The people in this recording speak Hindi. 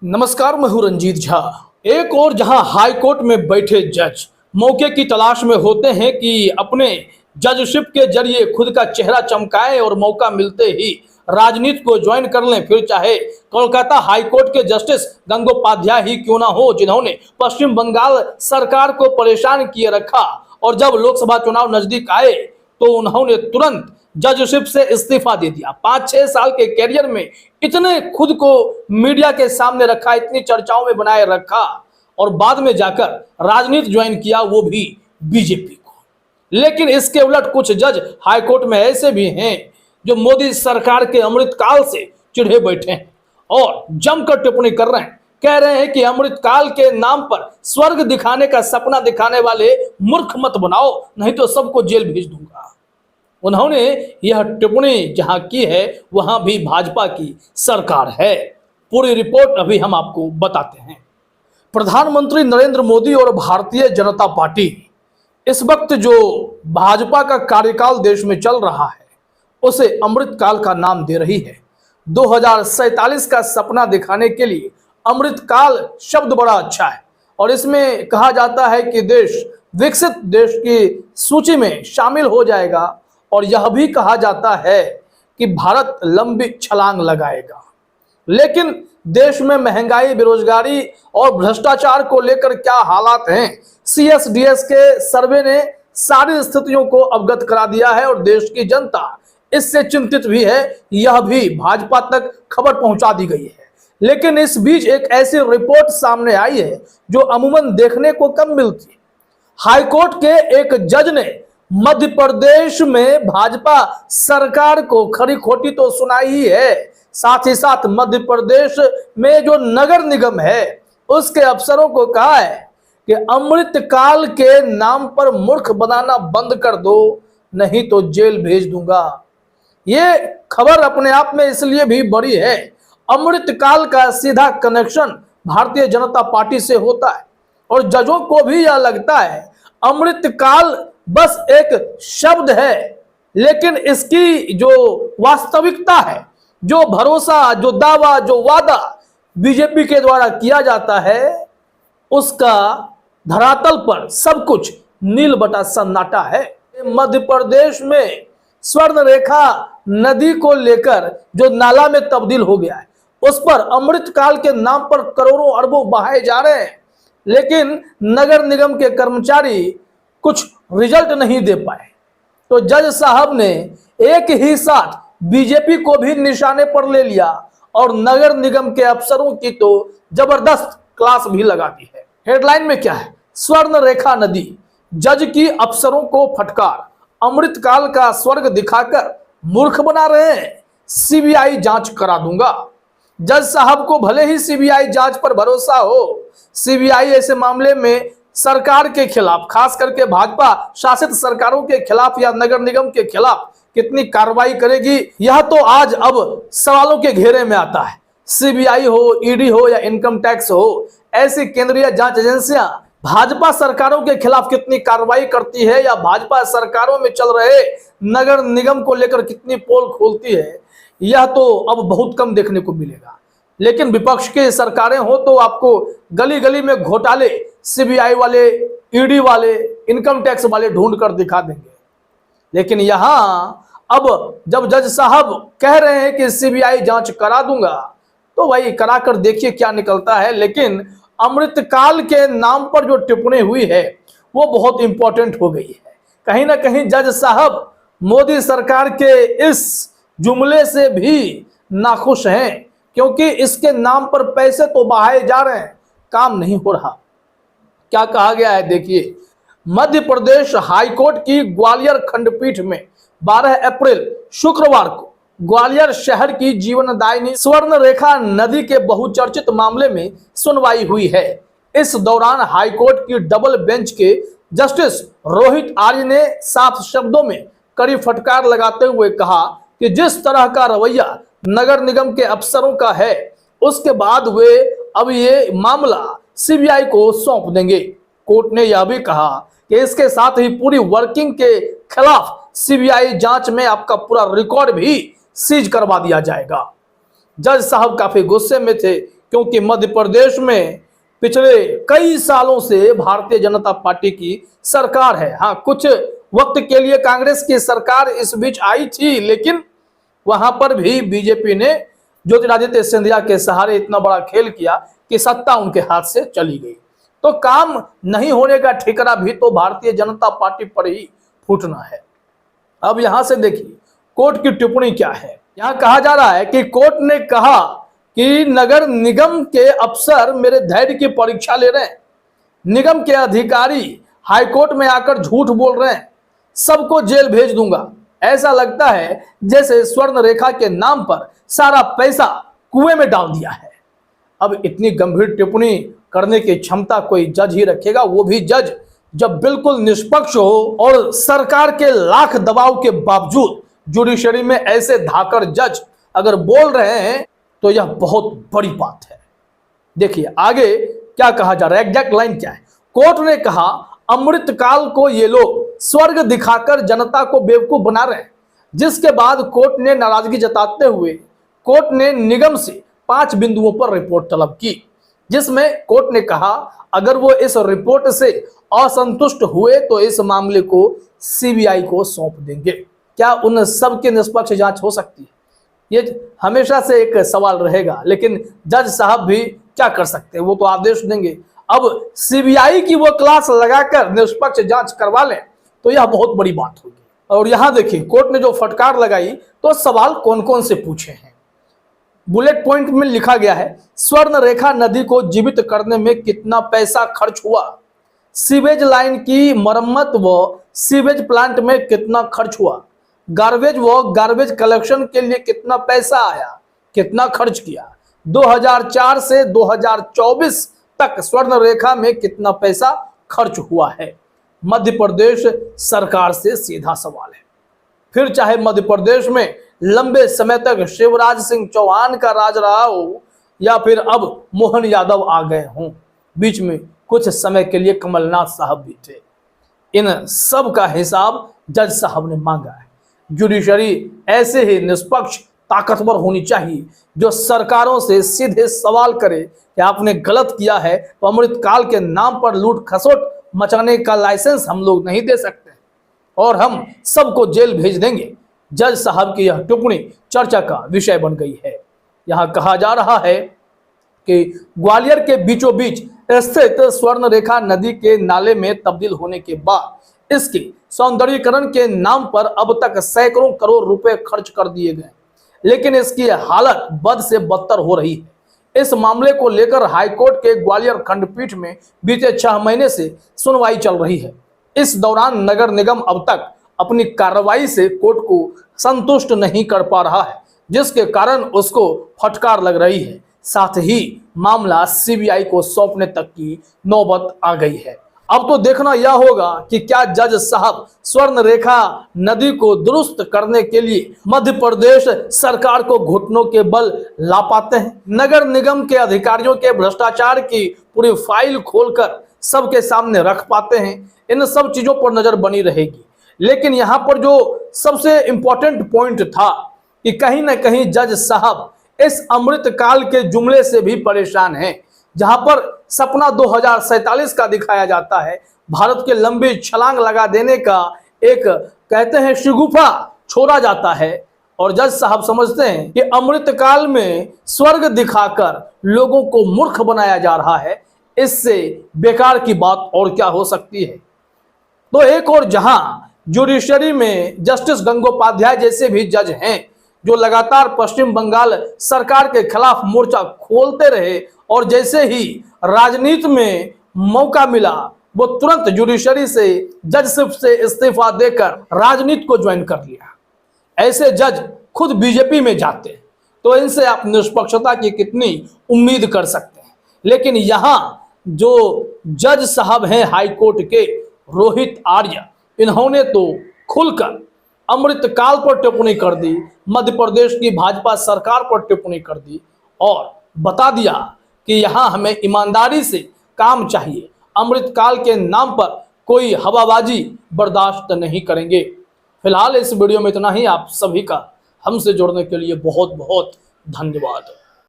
नमस्कार, मैं हूं रंजीत झा। एक और जहां हाई कोर्ट में बैठे जज मौके की तलाश में होते हैं कि अपने जजशिप के जरिए खुद का चेहरा चमकाएं और मौका मिलते ही राजनीति को ज्वाइन कर लें, फिर चाहे कोलकाता हाई कोर्ट के जस्टिस गंगोपाध्याय ही क्यों ना हो, जिन्होंने पश्चिम बंगाल सरकार को परेशान किए रखा। और जब लोकसभा चुनाव नजदीक आए तो उन्होंने तुरंत जजशिप से इस्तीफा दे दिया। 5-6 साल के कैरियर में इतने खुद को मीडिया के सामने रखा, इतनी चर्चाओं में बनाए रखा और बाद में जाकर राजनीति ज्वाइन किया, वो भी बीजेपी को। लेकिन इसके उलट कुछ जज हाईकोर्ट में ऐसे भी हैं जो मोदी सरकार के अमृतकाल से चिढ़े बैठे हैं और जमकर टिप्पणी कर रहे हैं। कह रहे हैं कि अमृतकाल के नाम पर स्वर्ग दिखाने का सपना दिखाने वाले मूर्ख मत बनाओ, नहीं तो सबको जेल भेज दूंगा। उन्होंने यह टिप्पणी जहां की है वहां भी भाजपा की सरकार है। पूरी रिपोर्ट अभी हम आपको बताते हैं। प्रधानमंत्री नरेंद्र मोदी और भारतीय जनता पार्टी इस वक्त जो भाजपा का कार्यकाल देश में चल रहा है उसे अमृतकाल का नाम दे रही है। 2047 का सपना दिखाने के लिए अमृतकाल शब्द बड़ा अच्छा है और इसमें कहा जाता है कि देश विकसित देश की सूची में शामिल हो जाएगा और यह भी कहा जाता है कि भारत लंबी छलांग लगाएगा। लेकिन देश में महंगाई, बेरोजगारी और भ्रष्टाचार को लेकर क्या हालात हैं, CSDS के सर्वे ने सारी स्थितियों को अवगत करा दिया है और देश की जनता इससे चिंतित भी है। यह भी भाजपा तक खबर पहुंचा दी गई है। लेकिन इस बीच एक ऐसी रिपोर्ट सामने आई है जो अमूमन देखने को कम मिलती है। हाईकोर्ट के एक जज ने मध्य प्रदेश में भाजपा सरकार को खरी खोटी तो सुनाई ही है, साथ ही साथ मध्य प्रदेश में जो नगर निगम है उसके अफसरों को कहा है कि अमृतकाल के नाम पर मूर्ख बनाना बंद कर दो, नहीं तो जेल भेज दूंगा। ये खबर अपने आप में इसलिए भी बड़ी है, अमृतकाल का सीधा कनेक्शन भारतीय जनता पार्टी से होता है और जजों को भी यह लगता है अमृतकाल बस एक शब्द है, लेकिन इसकी जो वास्तविकता है, जो भरोसा, जो दावा, जो वादा बीजेपी के द्वारा किया जाता है, उसका धरातल पर सब कुछ नील बटा सन्नाटा है। मध्य प्रदेश में स्वर्ण रेखा नदी को लेकर जो नाला में तब्दील हो गया है उस पर अमृतकाल के नाम पर करोड़ों अरबों बहाए जा रहे हैं, लेकिन नगर निगम के कर्मचारी कुछ रिजल्ट नहीं दे पाए। तो जज साहब ने एक ही साथ बीजेपी को भी निशाने पर ले लिया और नगर निगम के अफसरों की तो जबरदस्त क्लास भी लगा दी है। हेडलाइन में क्या है? स्वर्ण रेखा नदी, जज की अफसरों को फटकार, अमृतकाल का स्वर्ग दिखाकर मूर्ख बना रहे हैं, CBI जांच करा दूंगा। जज साहब को भले ही CBI जांच पर भरोसा हो, CBI ऐसे मामले में सरकार के खिलाफ, खास करके भाजपा शासित सरकारों के खिलाफ या नगर निगम के खिलाफ कितनी कार्रवाई करेगी, यह तो आज अब सवालों के घेरे में आता है। CBI हो, ED हो या इनकम टैक्स हो, ऐसी केंद्रीय जांच एजेंसियां भाजपा सरकारों के खिलाफ कितनी कार्रवाई करती है या भाजपा सरकारों में चल रहे नगर निगम को लेकर कितनी पोल खोलती है, यह तो अब बहुत कम देखने को मिलेगा। लेकिन विपक्ष की सरकारें हो तो आपको गली गली में घोटाले CBI वाले, ED वाले, इनकम टैक्स वाले ढूंढ कर दिखा देंगे। लेकिन यहां अब जब जज साहब कह रहे हैं कि CBI जांच करा दूंगा, तो वही करा कर देखिए क्या निकलता है। लेकिन अमृतकाल के नाम पर जो टिप्पणी हुई है वो बहुत इंपॉर्टेंट हो गई है। कहीं ना कहीं जज साहब मोदी सरकार के इस जुमले से भी नाखुश हैं, क्योंकि इसके नाम पर पैसे तो बहाए जा रहे हैं, काम नहीं हो रहा। क्या कहा गया है देखिए। मध्य प्रदेश हाईकोर्ट की ग्वालियर खंडपीठ में 12 अप्रैल शुक्रवार को ग्वालियर शहर की जीवनदायिनी स्वर्ण रेखा नदी के बहुचर्चित मामले में सुनवाई हुई है। इस दौरान हाईकोर्ट की डबल बेंच के जस्टिस रोहित आर्य ने साफ शब्दों में कड़ी फटकार लगाते हुए कहा कि जिस तरह का रवैया नगर निगम के अफसरों का है, उसके बाद वे अब ये मामला CBI को सौंप देंगे। कोर्ट ने यह भी कहा कि इसके साथ ही पूरी वर्किंग के खिलाफ CBI जांच में आपका पूरा रिकॉर्ड भी सीज करवा दिया जाएगा। जज साहब काफी गुस्से में थे क्योंकि मध्य प्रदेश में पिछले कई सालों से भारतीय जनता पार्टी की सरकार है। हाँ, कुछ वक्त के लिए कांग्रेस की सरकार इस बीच आई थी, लेकिन वहां पर भी बीजेपी ने ज्योतिरादित्य सिंधिया के सहारे इतना बड़ा खेल किया कि सत्ता उनके हाथ से चली गई। तो काम नहीं होने का ठिकरा भी तो भारतीय जनता पार्टी पर ही फूटना है। अब यहां से देखिए कोर्ट की टिप्पणी क्या है। यहां कहा जा रहा है कि कोर्ट ने कहा कि नगर निगम के अफसर मेरे धैर्य की परीक्षा ले रहे हैं, निगम के अधिकारी हाईकोर्ट में आकर झूठ बोल रहे हैं, सबको जेल भेज दूंगा। ऐसा लगता है जैसे स्वर्ण रेखा के नाम पर सारा पैसा कुएं में डाल दिया है। अब इतनी गंभीर टिप्पणी करने की क्षमता कोई जज ही रखेगा, वो भी जज जब बिल्कुल निष्पक्ष हो और सरकार के लाख दबाव के बावजूद जुडिशरी में ऐसे धाकड़ जज अगर बोल रहे हैं तो यह बहुत बड़ी बात है। देखिए आगे क्या कहा जा रहा है, एग्जैक्ट लाइन क्या है। कोर्ट ने कहा अमृतकाल को ये लोग स्वर्ग दिखाकर जनता को बेवकूफ बना रहे हैं, जिसके बाद कोर्ट ने नाराजगी जताते हुए कोर्ट ने निगम से 5 बिंदुओं पर रिपोर्ट तलब की, जिसमें कोर्ट ने कहा अगर वो इस रिपोर्ट से असंतुष्ट हुए तो इस मामले को सीबीआई को सौंप देंगे। क्या उन सब की निष्पक्ष जांच हो सकती है? ये हमेशा से एक सवाल रहेगा, लेकिन जज साहब भी क्या कर सकते हैं, वो तो आदेश देंगे। अब सीबीआई की वो क्लास लगाकर निष्पक्ष जांच करवा लें तो यह बहुत बड़ी बात होगी। और यहां देखिए कोर्ट ने जो फटकार लगाई तो सवाल कौन कौन से पूछे हैं। बुलेट पॉइंट में लिखा गया है स्वर्ण रेखा नदी को जीवित करने में कितना पैसा खर्च हुआ, सीवेज लाइन की मरम्मत व सीवेज प्लांट में कितना खर्च हुआ, गार्बेज व गार्बेज कलेक्शन के लिए कितना पैसा आया, कितना खर्च किया, 2004 से 2024 तक स्वर्ण रेखा में कितना पैसा खर्च हुआ है। मध्य प्रदेश सरकार से सीधा सवाल है। फिर चाहे मध्य प्रदेश में लंबे समय तक शिवराज सिंह चौहान का राज रहा हो या फिर अब मोहन यादव आ गए हों, बीच में कुछ समय के लिए कमलनाथ साहब भी थे, इन सब का हिसाब जज साहब ने मांगा है। जुडिशरी ऐसे ही निष्पक्ष ताकतवर होनी चाहिए जो सरकारों से सीधे सवाल करे कि आपने गलत किया है तो अमृतकाल के नाम पर लूट खसोट मचाने का लाइसेंस हम लोग नहीं दे सकते और हम सबको जेल भेज देंगे। जज साहब की यह टिप्पणी चर्चा का विषय बन गई है। यहां कहा जा रहा है कि ग्वालियर के बीचों बीच स्थित स्वर्ण रेखा नदी के नाले में तब्दील होने के बाद इसके सौंदर्यीकरण के नाम पर अब तक सैकड़ों करोड़ रुपए खर्च कर दिए गए, लेकिन इसकी हालत बद से बदतर हो रही है। इस मामले को लेकर हाईकोर्ट के ग्वालियर खंडपीठ में बीते 6 महीने से सुनवाई चल रही है। इस दौरान नगर निगम अब तक अपनी कार्रवाई से कोर्ट को संतुष्ट नहीं कर पा रहा है, जिसके कारण उसको फटकार लग रही है। साथ ही मामला सीबीआई को सौंपने तक की नौबत आ गई है। अब तो देखना यह होगा कि क्या जज साहब स्वर्ण रेखा नदी को दुरुस्त करने के लिए मध्य प्रदेश सरकार को घुटनों के बल ला पाते हैं। नगर निगम के अधिकारियों के भ्रष्टाचार की पूरी फाइल खोलकर सबके सामने रख पाते हैं। इन सब चीजों पर नजर बनी रहेगी। लेकिन यहाँ पर जो सबसे इंपॉर्टेंट पॉइंट था कि कहीं ना कहीं जज साहब इस अमृतकाल के जुमले से भी परेशान हैं, जहां पर सपना 2047 का दिखाया जाता है, भारत के लंबी छलांग लगा देने का एक कहते हैं शिगुफा छोड़ा जाता है और जज साहब समझते हैं कि अमृतकाल में स्वर्ग दिखाकर लोगों को मूर्ख बनाया जा रहा है। इससे बेकार की बात और क्या हो सकती है। तो एक और जहां जुडिशरी में जस्टिस गंगोपाध्याय जैसे भी जज हैं जो लगातार पश्चिम बंगाल सरकार के खिलाफ मोर्चा खोलते रहे और जैसे ही राजनीति में मौका मिला वो तुरंत जुडिशरी से जजशिप से इस्तीफा देकर राजनीति को ज्वाइन कर लिया। ऐसे जज खुद बीजेपी में जाते तो इनसे आप निष्पक्षता की कितनी उम्मीद कर सकते हैं। लेकिन यहाँ जो जज साहब हैं हाईकोर्ट के रोहित आर्य, इन्होंने तो खुलकर अमृतकाल पर टिप्पणी कर दी, मध्य प्रदेश की भाजपा सरकार पर टिप्पणी कर दी और बता दिया कि यहाँ हमें ईमानदारी से काम चाहिए, अमृतकाल के नाम पर कोई हवाबाजी बर्दाश्त नहीं करेंगे। फिलहाल इस वीडियो में इतना ही। आप सभी का हमसे जुड़ने के लिए बहुत बहुत धन्यवाद।